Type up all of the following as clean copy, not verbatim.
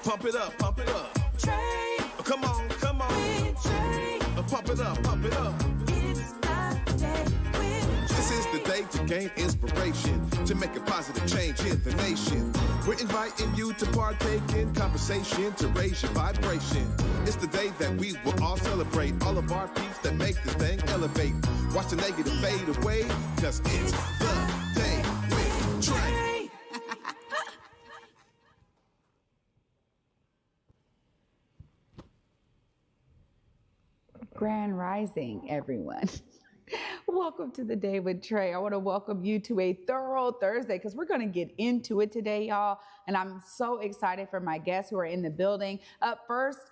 Pump it up, pump it up. Trae. Come on, come on. With Trae. Pump it up, pump it up. It's the day with This is the day to gain inspiration, to make a positive change in the nation. We're inviting you to partake in conversation to raise your vibration. It's the day that we will all celebrate all of our peace that make this thing elevate. Watch the negative fade away, cause it's the day with Trae. Grand Rising, everyone. Welcome to the Day with Trae. I want to welcome you to a thorough Thursday because we're going to get into it today, y'all. And I'm so excited for my guests who are in the building. Up first,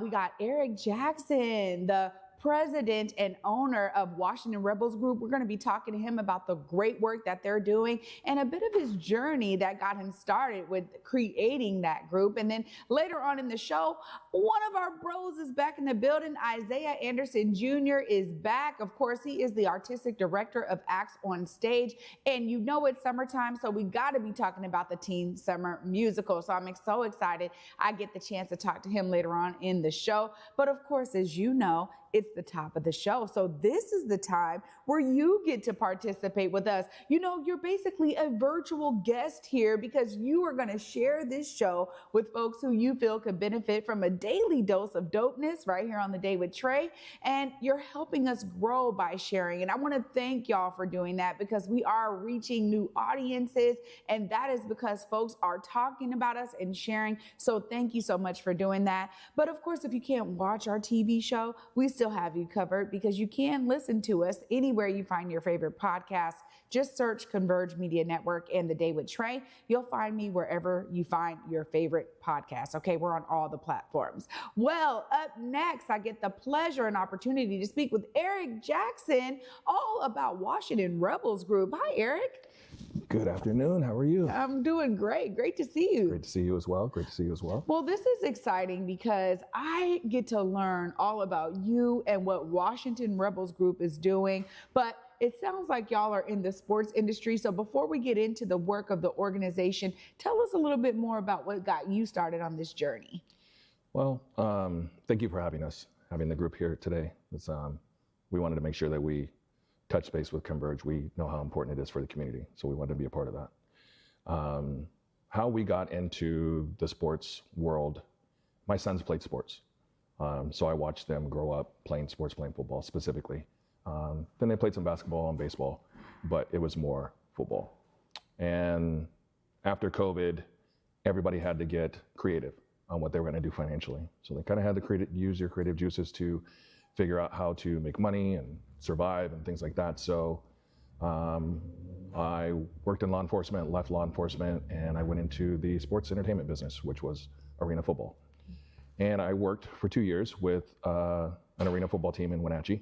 we got Eric Jackson, the president and owner of Washington Rebels Group. We're going to be talking to him about the great work that they're doing and a bit of his journey that got him started with creating that group. And then later on in the show, one of our bros is back in the building. Isiah Anderson Jr. is back. Of course, he is the artistic director of Acts on Stage. And you know it's summertime, so we got to be talking about the Teen Summer Musical. So I'm so excited I get the chance to talk to him later on in the show. But of course, as you know, it's the top of the show. So this is the time where you get to participate with us. You know, you're basically a virtual guest here because you are going to share this show with folks who you feel could benefit from a daily dose of dopeness right here on the Day with Trae. And you're helping us grow by sharing. And I want to thank y'all for doing that because we are reaching new audiences. And that is because folks are talking about us and sharing. So thank you so much for doing that. But of course, if you can't watch our TV show, we still have you covered because you can listen to us anywhere you find your favorite podcast. Just search Converge Media Network and The Day with Trae. You'll find me wherever you find your favorite podcast. Okay, we're on all the platforms. Well, up next, I get the pleasure and opportunity to speak with Eric Jackson all about Washington Rebels Group. Hi, Eric. Good afternoon. How are you? I'm doing great. Great to see you. Great to see you as well. Great to see you as well. Well, this is exciting because I get to learn all about you and what Washington Rebels Group is doing. But it sounds like y'all are in the sports industry. So before we get into the work of the organization, tell us a little bit more about what got you started on this journey. Well, thank you for having us, having the group here today. We wanted to make sure that we touch base with Converge. We know how important it is for the community, so we wanted to be a part of that. How we got into the sports world, my sons played sports. So I watched them grow up playing sports, playing football specifically. Then they played some basketball and baseball, but it was more football. And after COVID, everybody had to get creative on what they were gonna do financially. So they kind of had to use their creative juices to figure out how to make money and survive and things like that. So I worked in law enforcement, left law enforcement, and I went into the sports entertainment business, which was arena football. And I worked for 2 years with an arena football team in Wenatchee.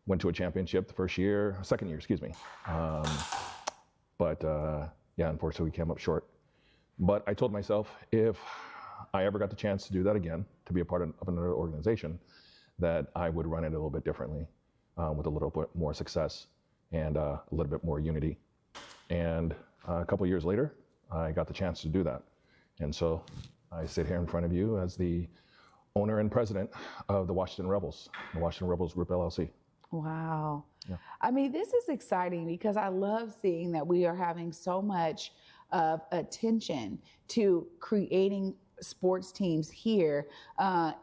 Went to a championship the second year, excuse me. But unfortunately we came up short. But I told myself if I ever got the chance to do that again, to be a part of another organization, that I would run it a little bit differently, with a little bit more success and a little bit more unity. And a couple years later, I got the chance to do that. And so I sit here in front of you as the owner and president of the Washington Rebels, the Washington Rebels Group, LLC. Wow. Yeah. I mean, this is exciting because I love seeing that we are having so much of attention to creating sports teams here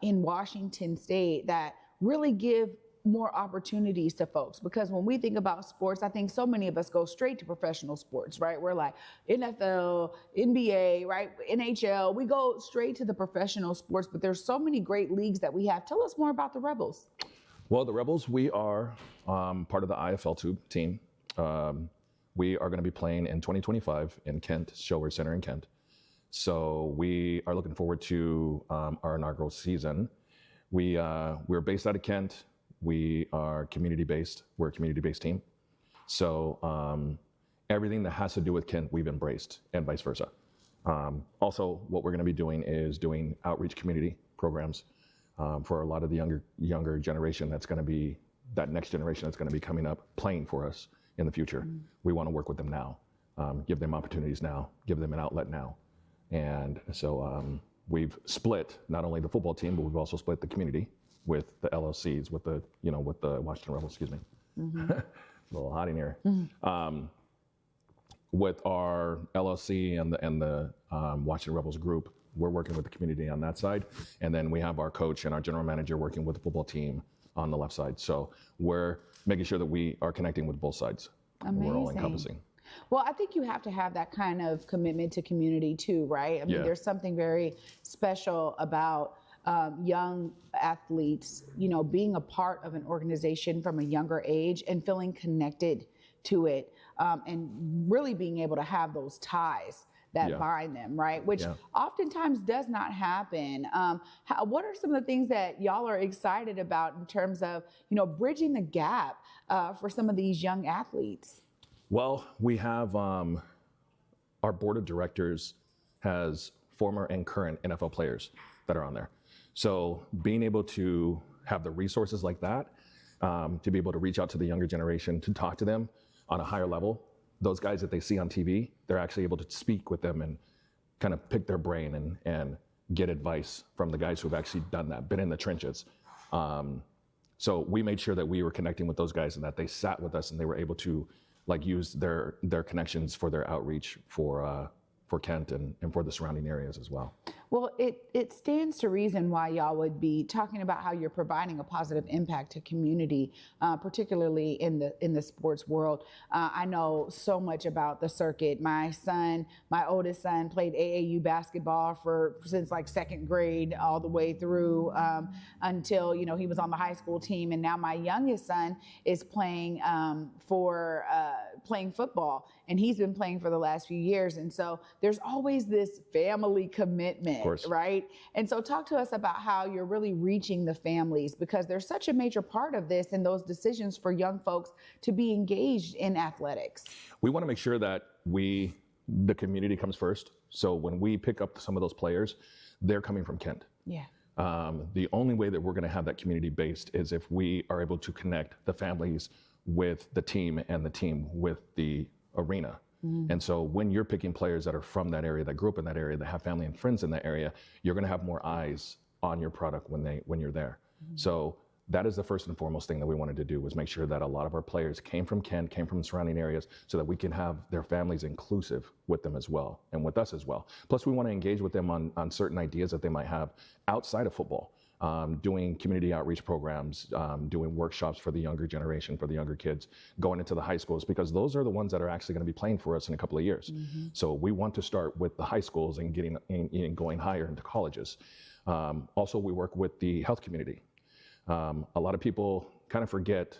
in Washington State that really give more opportunities to folks. Because when we think about sports, I think so many of us go straight to professional sports, right? We're like NFL, NBA, right? NHL, we go straight to the professional sports, but there's so many great leagues that we have. Tell us more about the Rebels. Well, the Rebels, we are part of the IFL2 team. We are going to be playing in 2025 in Kent, Showers Center in Kent. So we are looking forward to our inaugural season. We're based out of Kent. We are community-based. We're a community-based team. So everything that has to do with Kent, we've embraced, and vice versa. Also, what we're going to be doing is doing outreach community programs for a lot of the younger generation that's going to be, that next generation that's going to be coming up playing for us in the future. Mm-hmm. We want to work with them now, give them opportunities now, give them an outlet now. And so we've split not only the football team, but we've also split the community with the LLCs, with the Washington Rebels, excuse me. A little hot in here. With our LLC and the Washington Rebels group, we're working with the community on that side. And then we have our coach and our general manager working with the football team on the left side. So we're making sure that we are connecting with both sides. Amazing. We're all encompassing. Well, I think you have to have that kind of commitment to community too, right? I mean, Yeah. there's something very special about young athletes, being a part of an organization from a younger age and feeling connected to it, and really being able to have those ties that Yeah. bind them, right? Which Yeah. oftentimes does not happen. What are some of the things that y'all are excited about in terms of, bridging the gap for some of these young athletes? Well, we have our board of directors has former and current NFL players that are on there. So being able to have the resources like that, to be able to reach out to the younger generation, to talk to them on a higher level, those guys that they see on TV, they're actually able to speak with them and kind of pick their brain and get advice from the guys who've actually done that, been in the trenches. So we made sure that we were connecting with those guys and that they sat with us and they were able to use their connections for their outreach for Kent and for the surrounding areas as well. Well, it stands to reason why y'all would be talking about how you're providing a positive impact to community, particularly in the sports world. I know so much about the circuit. My oldest son, played AAU basketball since like second grade all the way through until he was on the high school team, and now my youngest son is playing playing football, and he's been playing for the last few years. And so there's always this family commitment. Of course. Right? And so talk to us about how you're really reaching the families, because there's such a major part of this and those decisions for young folks to be engaged in athletics. We want to make sure that the community comes first. So when we pick up some of those players, they're coming from Kent. Yeah. The only way that we're going to have that community based is if we are able to connect the families with the team and the team with the arena. And so when you're picking players that are from that area, that grew up in that area, that have family and friends in that area, you're going to have more eyes on your product when you're there. So that is the first and foremost thing that we wanted to do, was make sure that a lot of our players came from Kent, came from surrounding areas, so that we can have their families inclusive with them as well, and with us as well. Plus, we want to engage with them on certain ideas that they might have outside of football. Doing community outreach programs, doing workshops for the younger generation, for the younger kids, going into the high schools, because those are the ones that are actually going to be playing for us in a couple of years. So we want to start with the high schools and going higher into colleges. Also, we work with the health community. A lot of people kind of forget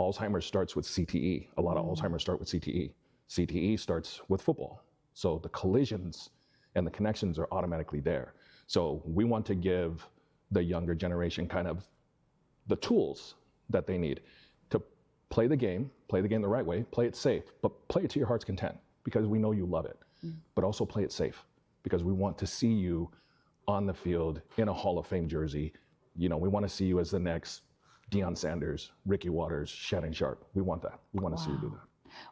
Alzheimer's starts with CTE. A lot of Alzheimer's start with CTE. CTE starts with football. So the collisions and the connections are automatically there. So we want to give the younger generation kind of the tools that they need to play the game the right way, play it safe, but play it to your heart's content, because we know you love it. But also play it safe, because we want to see you on the field in a Hall of Fame jersey. We want to see you as the next Deion Sanders, Ricky Waters, Shannon Sharp. We want that. We want to see you do that.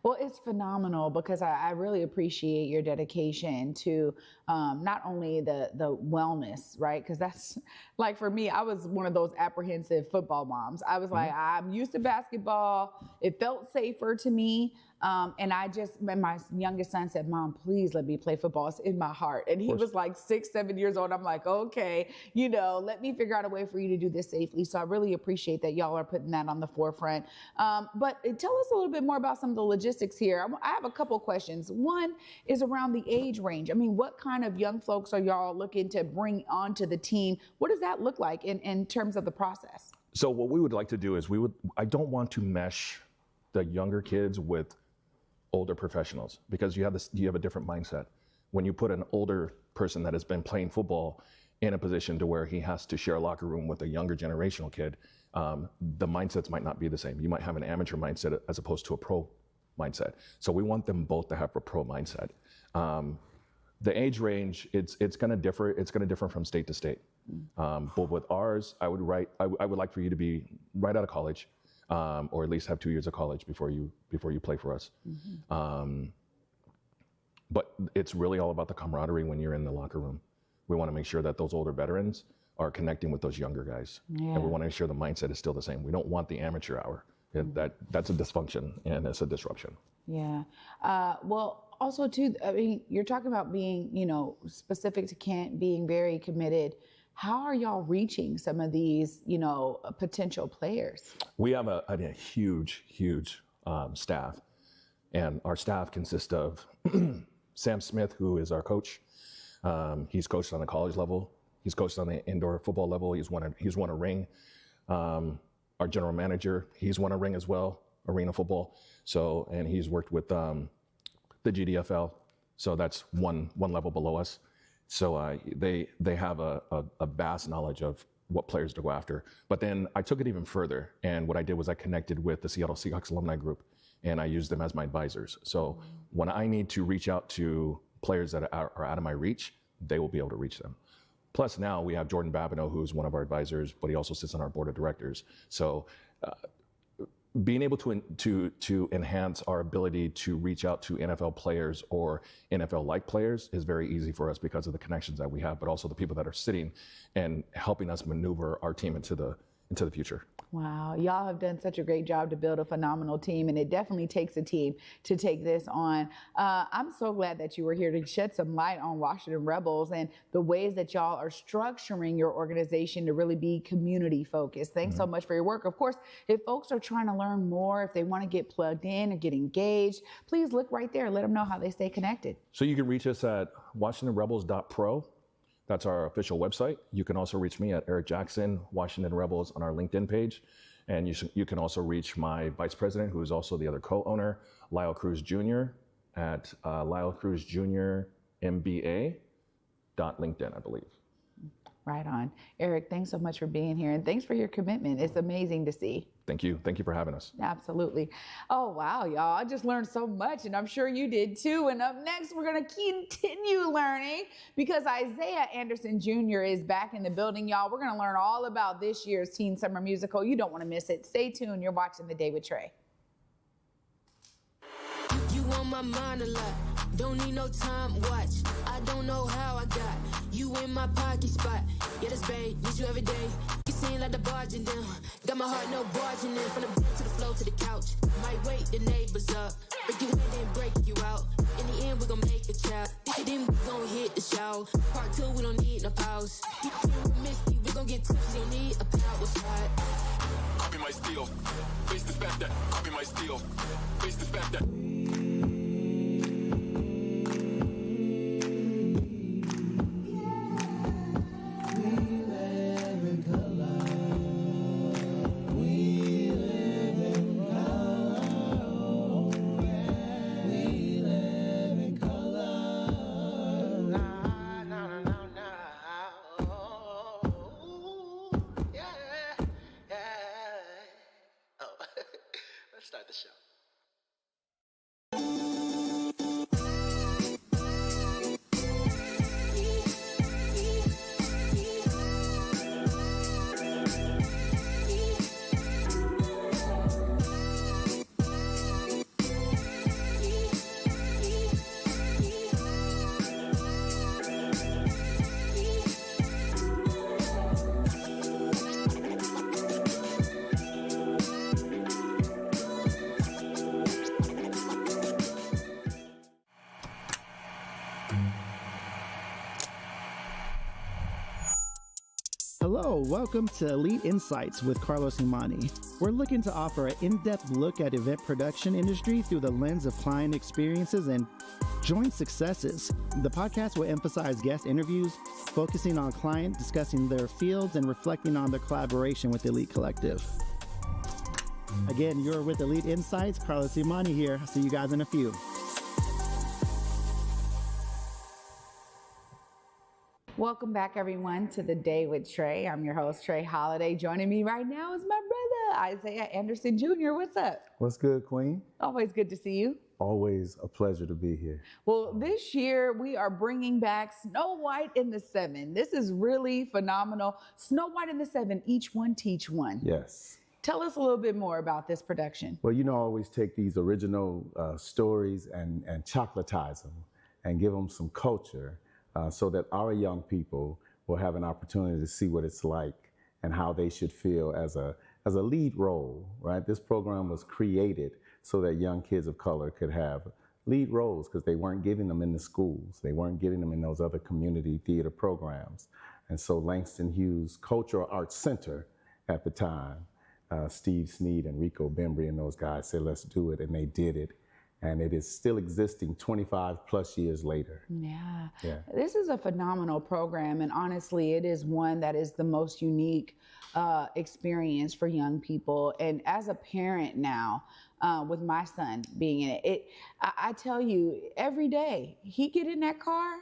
Well, it's phenomenal, because I really appreciate your dedication to not only the wellness, right? Because that's, like, for me, I was one of those apprehensive football moms. I was like, I'm used to basketball. It felt safer to me. And my youngest son said, Mom, please let me play football. It's in my heart. And he was like 6, 7 years old. I'm like, okay, let me figure out a way for you to do this safely. So I really appreciate that y'all are putting that on the forefront. But tell us a little bit more about some of the logistics here. I have a couple questions. One is around the age range. I mean, what kind of young folks are y'all looking to bring onto the team? What does that look like in terms of the process? So what we would like to do is I don't want to mesh the younger kids with older professionals, because you have a different mindset. When you put an older person that has been playing football in a position to where he has to share a locker room with a younger generational kid, the mindsets might not be the same. You might have an amateur mindset as opposed to a pro mindset. So we want them both to have a pro mindset. The age range, it's going to differ. It's going to differ from state to state. But with ours, I would like for you to be right out of college, or at least have 2 years of college before you play for us. But it's really all about the camaraderie when you're in the locker room, We want to make sure that those older veterans are connecting with those younger guys. Yeah. And we want to make sure the mindset is still the same. We don't want the amateur hour. That's a dysfunction and it's a disruption. Yeah. Well, also too, I mean, you're talking about being, specific to Kent, being very committed. How are y'all reaching some of these, potential players? We have a huge staff, and our staff consists of Sam Smith, who is our coach. He's coached on the college level. He's coached on the indoor football level. He's won a ring. Our general manager, he's won a ring as well, arena football. So, and he's worked with the GDFL. So that's one level below us. So they have a vast knowledge of what players to go after. But then I took it even further, and what I did was I connected with the Seattle Seahawks alumni group, and I used them as my advisors. So when I need to reach out to players that are out of my reach, they will be able to reach them. Plus now we have Jordan Babineau, who's one of our advisors, but he also sits on our board of directors. So being able to enhance our ability to reach out to NFL players or NFL-like players is very easy for us because of the connections that we have, but also the people that are sitting and helping us maneuver our team into the future. Wow, y'all have done such a great job to build a phenomenal team, and it definitely takes a team to take this on. I'm so glad that you were here to shed some light on Washington Rebels and the ways that y'all are structuring your organization to really be community focused. Thanks so much for your work. Of course, if folks are trying to learn more, if they want to get plugged in or get engaged, please look right there. Let them know how they stay connected. So you can reach us at WashingtonRebels.pro. That's our official website. You can also reach me at Eric Jackson, Washington Rebels on our LinkedIn page. And you can also reach my vice president, who is also the other co-owner, Lyle Cruz Jr. at Lyle Cruz Jr. MBA.LinkedIn, I believe. Right on. Eric, thanks so much for being here, and thanks for your commitment. It's amazing to see. Thank you. Thank you for having us. Absolutely. Oh, wow, y'all. I just learned so much, and I'm sure you did too. And up next, we're going to continue learning because Isiah Anderson Jr. is back in the building, y'all. We're going to learn all about this year's Teen Summer Musical. You don't want to miss it. Stay tuned. You're watching The Day with Trae. You on my mind a lot. Don't need no time, watch. I don't know how I got you in my pocket spot. Yeah, that's babe, need you every day. You seem like the barging down. Got my heart no barging in. From the bed to the floor to the couch. Might wake the neighbors up. Break you in and break you out. In the end, we gon' make a child. Then we gon' hit the show. Part 2, we don't need no pause. You Misty, we gon' get tipsy. Don't need a power shot. Copy my steel. Face the fact that. Copy my steel. Face the fact that. Let's start the show. Hello, welcome to Elite Insights with Carlos Imani. We're looking to offer an in-depth look at event production industry through the lens of client experiences and joint successes. The podcast will emphasize guest interviews, focusing on client, discussing their fields, and reflecting on their collaboration with Elite Collective. Again, you're with Elite Insights. Carlos Imani here. I'll see you guys in a few. Welcome back, everyone, to The Day with Trae. I'm your host, Trae Holiday. Joining me right now is my brother, Isiah Anderson Jr. What's up? What's good, Queen? Always good to see you. Always a pleasure to be here. Well, this year we are bringing back Snow White and the Seven. This is really phenomenal. Snow White and the Seven, each one teach one. Yes. Tell us a little bit more about this production. Well, I always take these original stories and chocolatize them and give them some culture. so that our young people will have an opportunity to see what it's like and how they should feel as a lead role, right? This program was created so that young kids of color could have lead roles because they weren't getting them in the schools. They weren't getting them in those other community theater programs. And so Langston Hughes Cultural Arts Center at the time, Steve Sneed and Rico Bembry and those guys said, let's do it, and they did it. And it is still existing 25 plus years later. Yeah. Yeah. This is a phenomenal program, and honestly, it is one that is the most unique experience for young people. And as a parent now, with my son being in it, I tell you, every day he get in that car,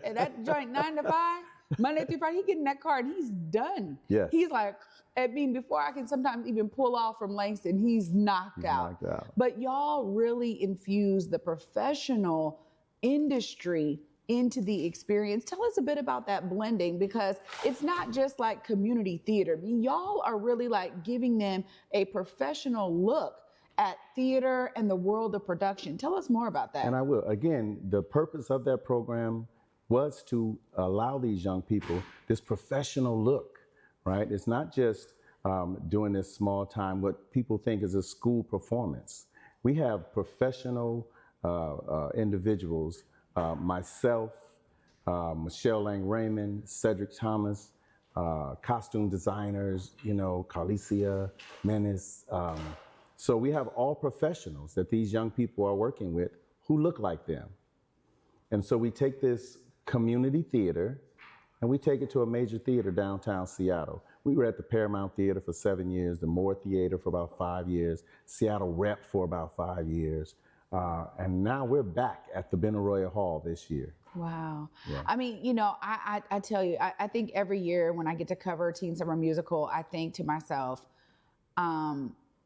and that joint 9 to 5, Monday through Friday, he get in that car and he's done. Yes. He's like, I mean, before I can sometimes even pull off from Langston, he's knocked out. But y'all really infuse the professional industry into the experience. Tell us a bit about that blending, because it's not just like community theater. I mean, y'all are really like giving them a professional look at theater and the world of production. Tell us more about that. And I will. Again, the purpose of that program was to allow these young people this professional look, right? It's not just doing this small time, what people think is a school performance. We have professional individuals, myself, Michelle Lang Raymond, Cedric Thomas, costume designers, Carlicia Menace. So we have all professionals that these young people are working with who look like them. And so we take this community theater and we take it to a major theater downtown Seattle. We were at the Paramount Theater for 7 years, the Moore Theater for about 5 years, Seattle Rep for about 5 years. And now we're back at the Benaroya Hall this year. Wow. Yeah. I mean, I tell you, I think every year when I get to cover Teen Summer Musical, I think to myself,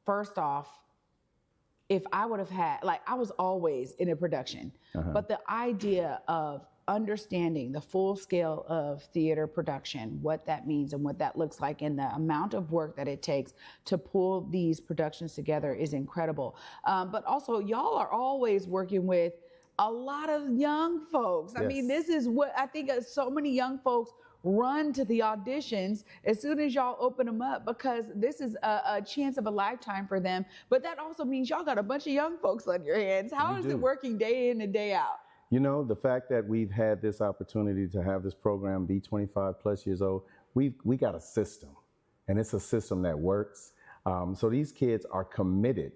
first off, if I would have had, I was always in a production, but the idea of understanding the full scale of theater production, what that means and what that looks like, and the amount of work that it takes to pull these productions together is incredible. But also, y'all are always working with a lot of young folks. I mean, this is what I think so many young folks run to the auditions as soon as y'all open them up, because this is a chance of a lifetime for them. But that also means y'all got a bunch of young folks on your hands. How is it working day in and day out? The fact that we've had this opportunity to have this program be 25 plus years old, we got a system, and it's a system that works. So these kids are committed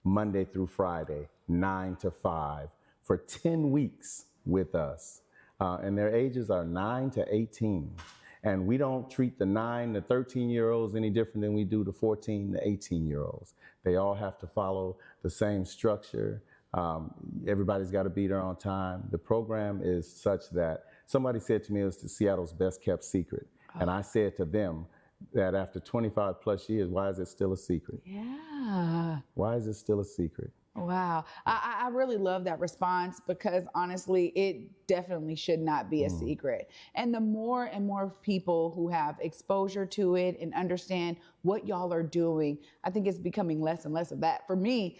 Monday through Friday, 9 to 5, for 10 weeks with us. And their ages are 9 to 18. And we don't treat the 9 to 13-year-olds any different than we do the 14 to 18-year-olds. They all have to follow the same structure. Everybody's got to be there on time. The program is such that somebody said to me it was Seattle's best kept secret. And I said to them that after 25 plus years, why is it still a secret? Yeah. Why is it still a secret? Wow. I really love that response, because honestly, it definitely should not be a secret. And the more and more people who have exposure to it and understand what y'all are doing, I think it's becoming less and less of that. For me,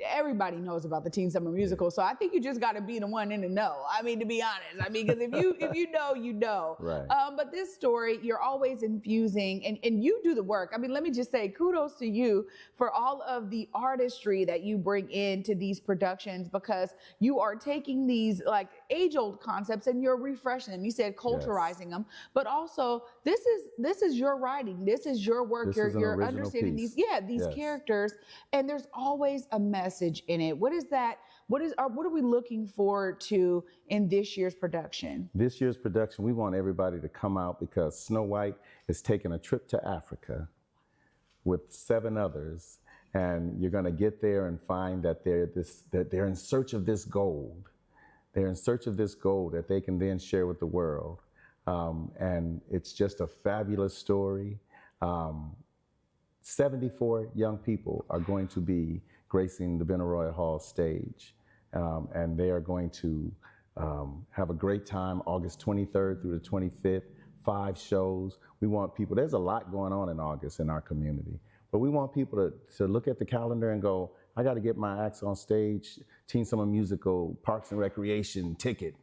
everybody knows about the Teen Summer Musical, so I think you just got to be the one in the know. I mean, to be honest, because if you know, you know. Right. But this story, you're always infusing, and you do the work. I mean, let me just say kudos to you for all of the artistry that you bring into these productions, because you are taking these age-old concepts and you're refreshing them. You said culturalizing them, but also this is your writing. This is your work. You're understanding piece. these characters, and there's always a message in it. What is that? What are we looking forward to in this year's production? This year's production, we want everybody to come out because Snow White is taking a trip to Africa with 7 others. And you're going to get there and find that they're in search of this gold. They're in search of this gold that they can then share with the world. And it's just a fabulous story. 74 young people are going to be gracing the Benaroya Hall stage. And they are going to have a great time August 23rd through the 25th, 5 shows. We want people, there's a lot going on in August in our community. But we want people to look at the calendar and go, I got to get my acts on stage, Teen Summer Musical, Parks and Recreation ticket.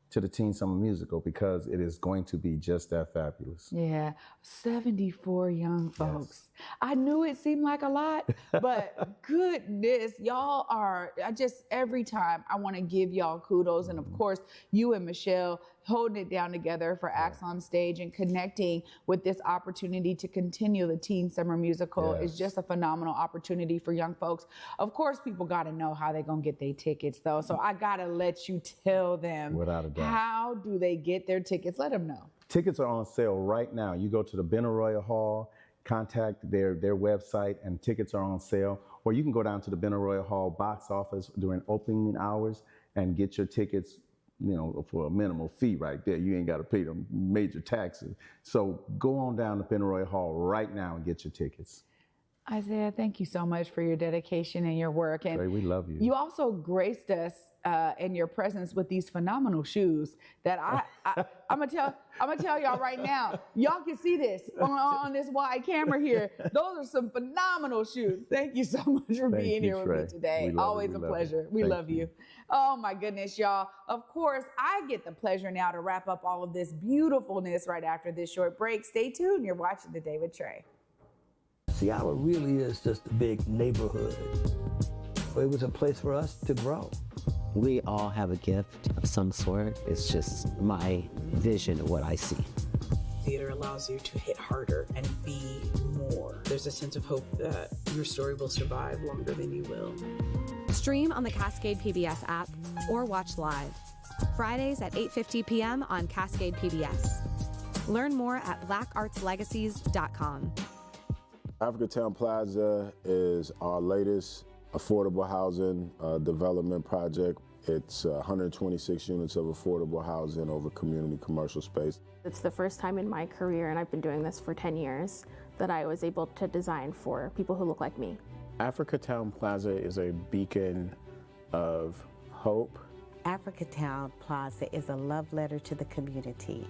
to the Teen Summer Musical because it is going to be just that fabulous. Yeah, 74 young folks. I knew it seemed like a lot, but goodness, y'all are, every time I want to give y'all kudos. And of course, you and Michelle holding it down together for Acts on Stage and connecting with this opportunity to continue the Teen Summer Musical is just a phenomenal opportunity for young folks. Of course, people got to know how they're going to get their tickets though. So I got to let you tell them, without a doubt, how do they get their tickets? Let them know. Tickets are on sale right now. You go to the Benaroya Hall, contact their website, and tickets are on sale. Or you can go down to the Benaroya Hall box office during opening hours and get your tickets, you know, for a minimal fee right there. You ain't got to pay them major taxes. So go on down to Benaroya Hall right now and get your tickets. Isiah, thank you so much for your dedication and your work. And Trae, we love you. You also graced us in your presence with these phenomenal shoes that I'm gonna tell y'all right now. Y'all can see this on this wide camera here. Those are some phenomenal shoes. Thank you so much for being here with me today. Always a pleasure. We love you. Oh my goodness, y'all. Of course, I get the pleasure now to wrap up all of this beautifulness right after this short break. Stay tuned. You're watching The Day with Trae. Seattle really is just a big neighborhood. It was a place for us to grow. We all have a gift of some sort. It's just my vision of what I see. Theater allows you to hit harder and be more. There's a sense of hope that your story will survive longer than you will. Stream on the Cascade PBS app or watch live. Fridays at 8:50 p.m. on Cascade PBS. Learn more at blackartslegacies.com. Africatown Plaza is our latest affordable housing development project. It's 126 units of affordable housing over community commercial space. It's the first time in my career, and I've been doing this for 10 years, that I was able to design for people who look like me. Africatown Plaza is a beacon of hope. Africatown Plaza is a love letter to the community.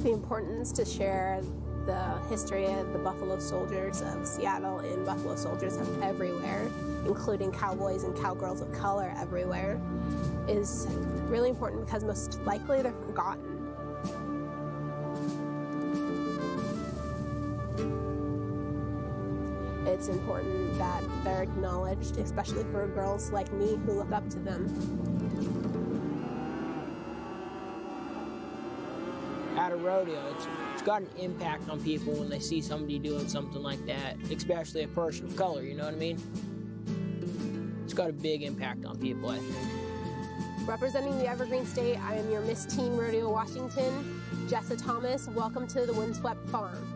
The importance to share the history of the Buffalo Soldiers of Seattle and Buffalo Soldiers everywhere, including cowboys and cowgirls of color everywhere, is really important because most likely they're forgotten. It's important that they're acknowledged, especially for girls like me who look up to them. At a rodeo, it's got an impact on people when they see somebody doing something like that, especially a person of color, you know what I mean? It's got a big impact on people, I think. Representing the Evergreen State, I am your Miss Teen Rodeo Washington, Jessa Thomas. Welcome to the Windswept Farm.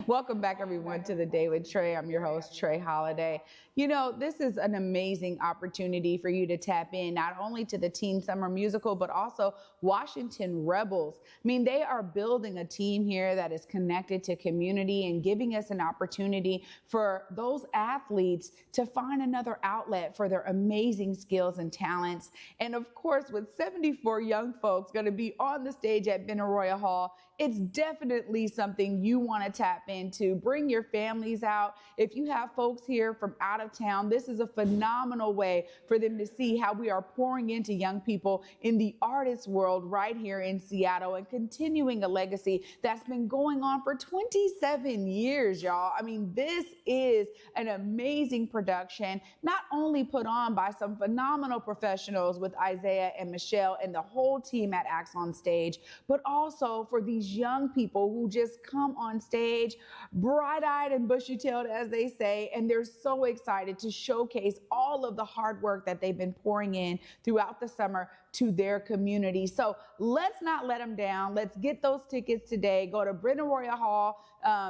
Welcome back, everyone, to The Day with Trae. I'm your host, Trae Holiday. You know, this is an amazing opportunity for you to tap in not only to the Teen Summer Musical, but also Washington Rebels. I mean, they are building a team here that is connected to community and giving us an opportunity for those athletes to find another outlet for their amazing skills and talents. And of course, with 74 young folks going to be on the stage at Benaroya Hall, it's definitely something you want to tap into. Bring your families out. If you have folks here from out of town, this is a phenomenal way for them to see how we are pouring into young people in the artist world right here in Seattle and continuing a legacy that's been going on for 27 years, y'all. I mean, this is an amazing production, not only put on by some phenomenal professionals with Isiah and Michelle and the whole team at Acts on Stage, but also for these young people who just come on stage bright-eyed and bushy-tailed, as they say, and they're so excited to showcase all of the hard work that they've been pouring in throughout the summer to their community. So let's not let them down. Let's get those tickets today. Go to Benaroya Hall,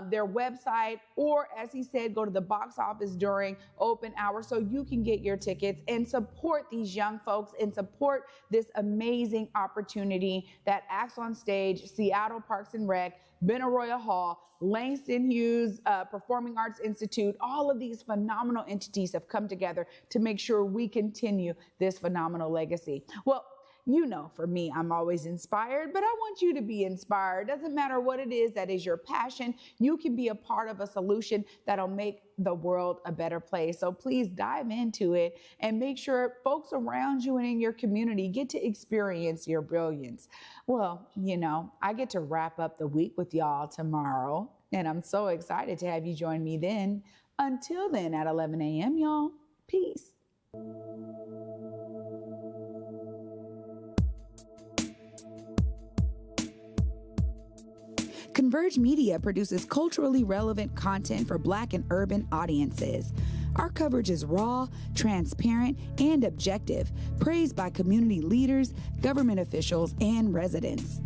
their website, or as he said, go to the box office during open hours so you can get your tickets and support these young folks and support this amazing opportunity that Acts on Stage, Seattle Parks and Rec, Benaroya Hall, Langston Hughes Performing Arts Institute, all of these phenomenal entities have come together to make sure we continue this phenomenal legacy. Well, You know, for me, I'm always inspired, but I want you to be inspired. Doesn't matter what it is that is your passion. You can be a part of a solution that'll make the world a better place. So please dive into it and make sure folks around you and in your community get to experience your brilliance. Well, you know, I get to wrap up the week with y'all tomorrow, and I'm so excited to have you join me then. Until then, at 11 a.m., y'all, peace. Converge Media produces culturally relevant content for Black and urban audiences. Our coverage is raw, transparent, and objective, praised by community leaders, government officials, and residents.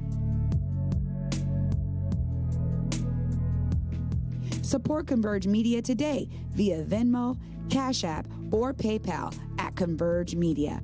Support Converge Media today via Venmo, Cash App, or PayPal at Converge Media.